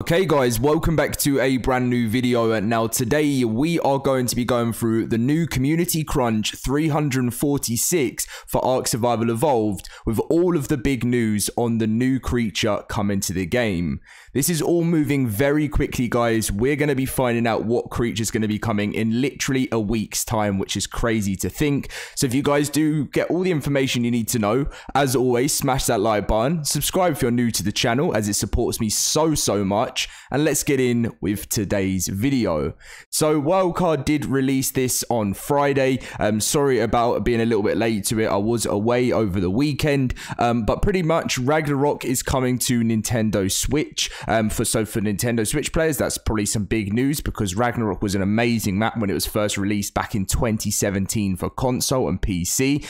Okay guys, welcome back to a brand new video. Now today we are going to be going through the new Community Crunch 346 for Ark Survival Evolved with all of the big news on the new creature coming to the game. This is all moving very quickly guys. We're going to be finding out what creature is going to be coming in literally a week's time, which is crazy to think. So if you guys do get all the information you need to know, as always, smash that like button, subscribe if you're new to the channel as it supports me so much. And let's get in with today's video. So Wildcard did release this on Friday. Sorry about being a little bit late to it. I was away over the weekend, but pretty much Ragnarok is coming to Nintendo Switch. For Nintendo Switch players, that's probably some big news because Ragnarok was an amazing map when it was first released back in 2017 for console and PC.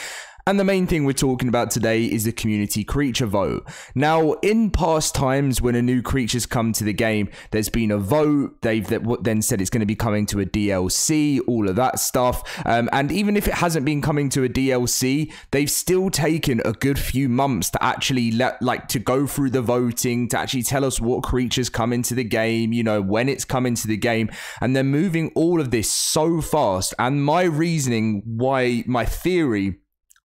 And the main thing we're talking about today is the community creature vote. Now, in past times when a new creature's come to the game, there's been a vote. They've then said it's going to be coming to a DLC, all of that stuff. And even if it hasn't been coming to a DLC, they've still taken a good few months to actually to go through the voting, to actually tell us what creatures come into the game, you know, when it's coming to the game. And they're moving all of this so fast. And my reasoning, my theory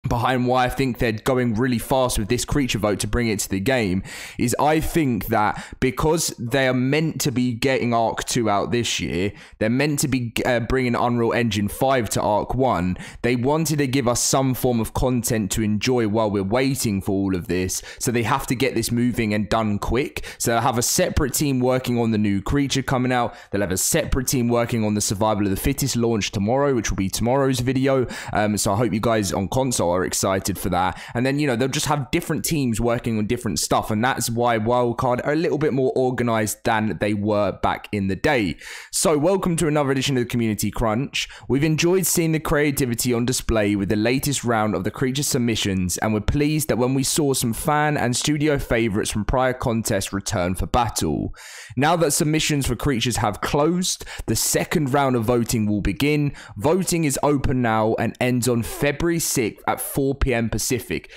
behind why I think they're going really fast with this creature vote to bring it to the game is I think that because they are meant to be getting Ark 2 out this year, they're meant to be bringing Unreal Engine 5 to Ark 1, they wanted to give us some form of content to enjoy while we're waiting for all of this, so they have to get this moving and done quick. So they'll have a separate team working on the new creature coming out, they'll have a separate team working on the Survival of the Fittest launch tomorrow, which will be tomorrow's video. So I hope you guys on console are excited for that. And then, you know, they'll just have different teams working on different stuff, and that's why Wildcard are a little bit more organized than they were back in the day. So welcome to another edition of the Community Crunch. We've enjoyed seeing the creativity on display with the latest round of the creature submissions, and we're pleased that when we saw some fan and studio favorites from prior contests return for battle. Now that submissions for creatures have closed, the second round of voting will begin. Voting is open now and ends on February 6th at 4 p.m. Pacific.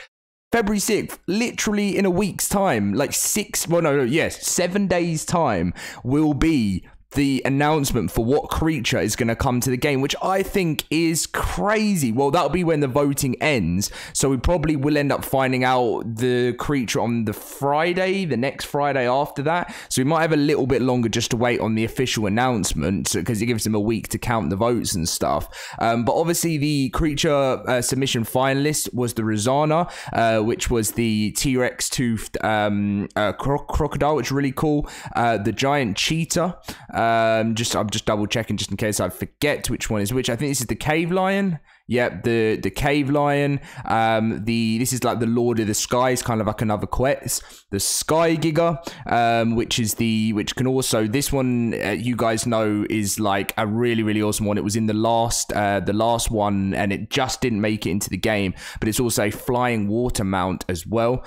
February 6th, literally in a week's time, like 7 days time, will be the announcement for what creature is going to come to the game, which I think is crazy. Well, that'll be when the voting ends, so we probably will end up finding out the creature on the Friday, the next Friday after that. So we might have a little bit longer just to wait on the official announcement, because it gives them a week to count the votes and stuff. But obviously the creature submission finalist was the Rosanna, which was the T-Rex toothed crocodile, which is really cool. The giant cheetah. I'm just double checking just in case I forget which one is which. I think this is the cave lion. Yep, the cave lion. This is like the Lord of the Skies, kind of like another quest. The Sky Giga, which can also, this one you guys know is like a really awesome one. It was in the last one, and it just didn't make it into the game. But it's also a flying water mount as well.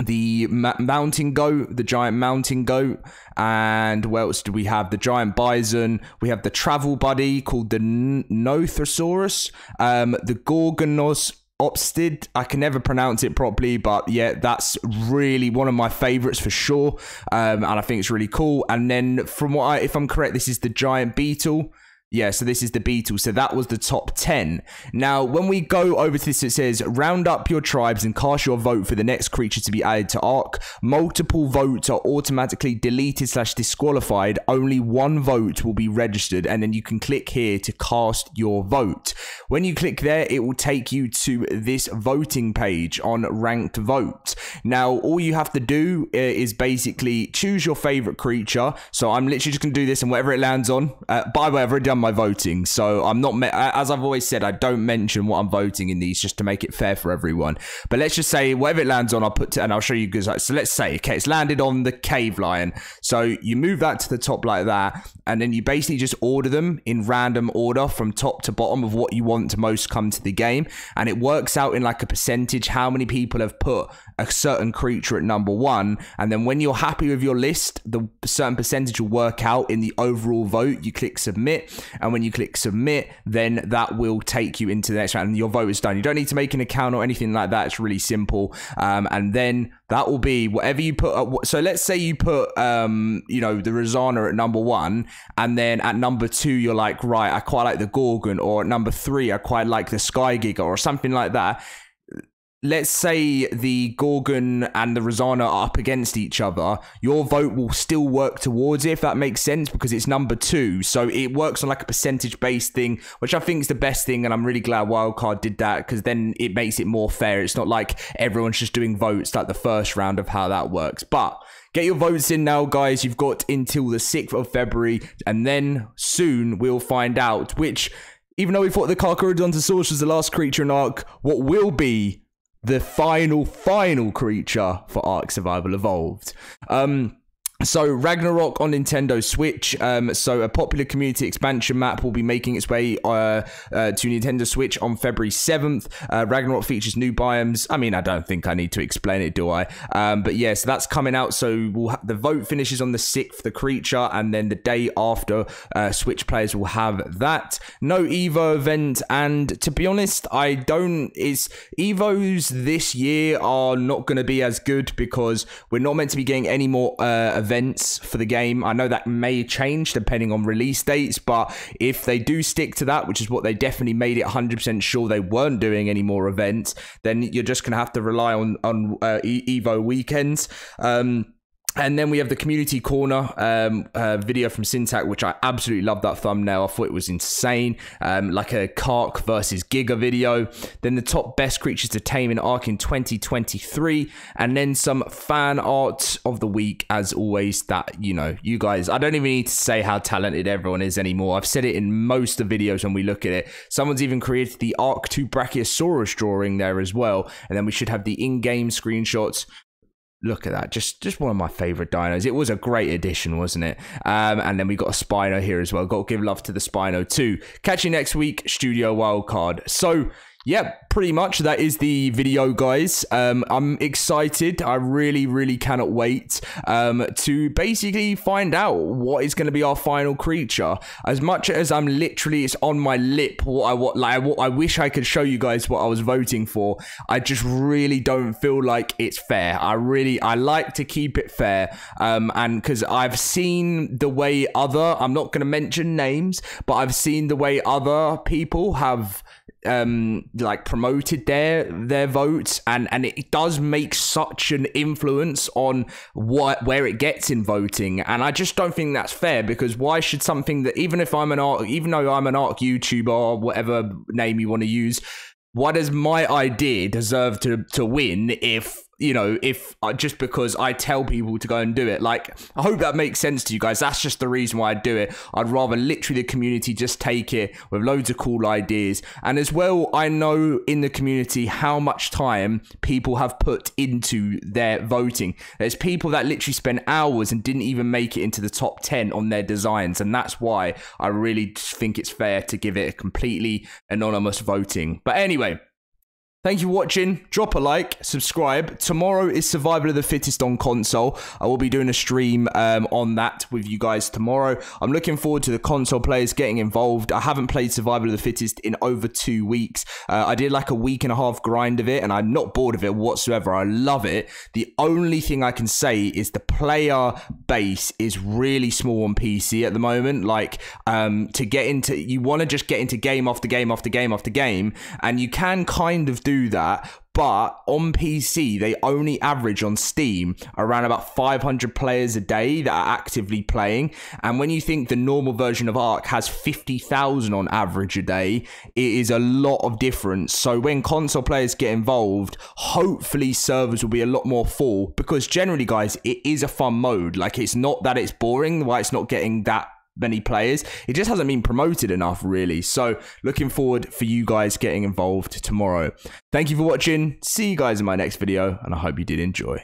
The mountain goat, the giant mountain goat, and what else do we have? The giant bison. We have the travel buddy called the Nothosaurus, the Gorgonos Opstid. I can never pronounce it properly, but yeah, that's really one of my favorites for sure, and I think it's really cool. And then from if I'm correct, this is the giant beetle. Yeah, so this is the beetle. So that was the top 10. Now, when we go over to this, it says, round up your tribes and cast your vote for the next creature to be added to Ark. Multiple votes are automatically deleted/disqualified. Only one vote will be registered, and then you can click here to cast your vote. When you click there, it will take you to this voting page on Ranked Vote. Now, all you have to do is basically choose your favorite creature. So I'm literally just going to do this, and whatever it lands on, by the way, I've already done my voting, so I'm not, as I've always said, I don't mention what I'm voting in these just to make it fair for everyone. But let's just say whatever it lands on, I'll put to, and I'll show you guys. So let's say, okay, it's landed on the cave lion. So you move that to the top like that, and then you basically just order them in random order from top to bottom of what you want to most come to the game, and it works out in like a percentage how many people have put a certain creature at number 1, and then when you're happy with your list, the certain percentage will work out in the overall vote. You click submit, and when you click submit, then that will take you into the next round and your vote is done. You don't need to make an account or anything like that. It's really simple. And then that will be whatever you put. So let's say you put, you know, the Rosanna at number 1, and then at number 2, you're like, right, I quite like the Gorgon, or at number 3, I quite like the Sky Giga, or something like that. Let's say the Gorgon and the Rosanna are up against each other, your vote will still work towards it, if that makes sense, because it's number 2. So it works on like a percentage-based thing, which I think is the best thing, and I'm really glad Wildcard did that, because then it makes it more fair. It's not like everyone's just doing votes like the first round of how that works. But get your votes in now, guys. You've got until the 6th of February, and then soon we'll find out which, even though we thought the Carcharodontosaurus was the last creature in Ark, what will be the final creature for Ark Survival Evolved. So Ragnarok on Nintendo Switch. So a popular community expansion map will be making its way to Nintendo Switch on February 7th. Ragnarok features new biomes. I mean, I don't think I need to explain it, do I? But yeah, so that's coming out. So the vote finishes on the 6th, the creature, and then the day after, Switch players will have that. No Evo event, and to be honest, Evos this year are not going to be as good because we're not meant to be getting any more events for the game. I know that may change depending on release dates, but if they do stick to that, which is what they definitely made it 100% sure they weren't doing any more events, then you're just going to have to rely on Evo weekends. And then we have the community corner video from Syntac, which I absolutely love that thumbnail. I thought it was insane. Like a Kark versus Giga video. Then the top best creatures to tame in Ark in 2023. And then some fan art of the week, as always, that, you know, you guys, I don't even need to say how talented everyone is anymore. I've said it in most of the videos when we look at it. Someone's even created the Ark 2 Brachiosaurus drawing there as well. And then we should have the in-game screenshots. Look at that. Just one of my favorite dinos. It was a great addition, wasn't it? And then we got a Spino here as well. Got to give love to the Spino too. Catch you next week, Studio Wildcard. So, yeah, pretty much that is the video, guys. I'm excited. I really cannot wait to basically find out what is going to be our final creature. As much as I'm literally, it's on my lip what I wish I could show you guys what I was voting for. I just really don't feel like it's fair. I like to keep it fair. And because I've seen the way I'm not going to mention names, but I've seen the way other people have like promoted their votes, and it does make such an influence on where it gets in voting, and I just don't think that's fair, because why should something that, even though I'm an Ark YouTuber or whatever name you want to use, why does my idea deserve to win if, you know, if just because I tell people to go and do it? Like, I hope that makes sense to you guys. That's just the reason why I do it. I'd rather literally the community just take it with loads of cool ideas. And as well, I know in the community how much time people have put into their voting. There's people that literally spend hours and didn't even make it into the top 10 on their designs. And that's why I really think it's fair to give it a completely anonymous voting. But anyway, thank you for watching. Drop a like, subscribe. Tomorrow is Survival of the Fittest on console. I will be doing a stream on that with you guys tomorrow. I'm looking forward to the console players getting involved. I haven't played Survival of the Fittest in over 2 weeks. I did like a week-and-a-half grind of it, and I'm not bored of it whatsoever. I love it. The only thing I can say is the player base is really small on PC at the moment. Like, to get into, you want to just get into game after game after game after game, and you can kind of do that, but on PC they only average on Steam around about 500 players a day that are actively playing. And when you think the normal version of Ark has 50,000 on average a day, it is a lot of difference. So when console players get involved, hopefully servers will be a lot more full, because generally, guys, it is a fun mode. Like, it's not that it's boring, why it's not getting that many players. It just hasn't been promoted enough, really. So looking forward for you guys getting involved tomorrow. Thank you for watching. See you guys in my next video, and I hope you did enjoy.